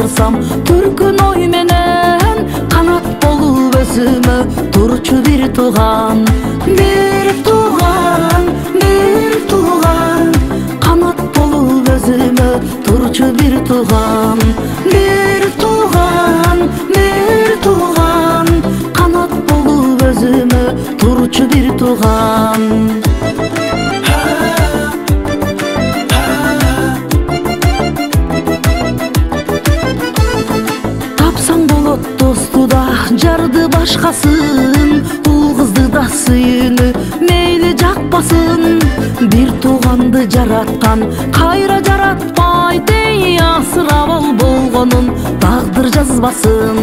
жаздырсам түркүн ой менен, канат болуп өзүмө турчу бир тууган, бир тууган, бир тууган, канат болуп өзүмө турчу бир тууган, бир тууган, бир тууган, канат болуп өзүмө турчу бир тууган. Тапсаң болот досту да, жарды башкасын, ул кызды да сүйүүнү мейли жакпасын. Бир тууганды жараткан кайра жаратпайт, эй асырап ал болгонун тагдыр жазбасын.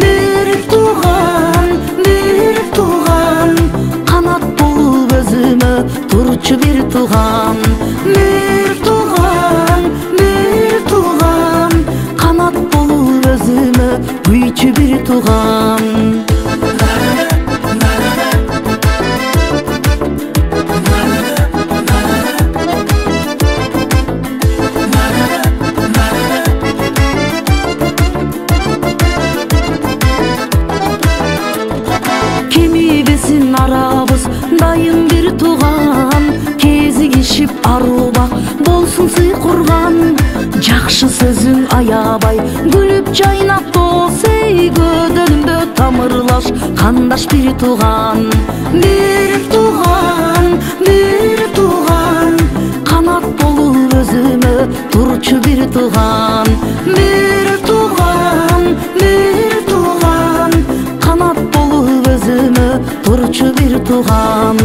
Бир тууган, канат болуп өзүмө турчу бир тууган, бир тууган, канат болуп өзүмө күйчү бир тууган. Кемибесин арабыз дайым бир тууган, кезигишип арубак болсун сый курган. Жакшы сөзүң аябай күлүп жайнап дос, эй көдөнүмдө тамырлаш кандаш бир тууган. Бир тууган, канат болуп өзүмө турчу бир тууган, бир тууган, канат болуп өзүмө турчу бир тууган,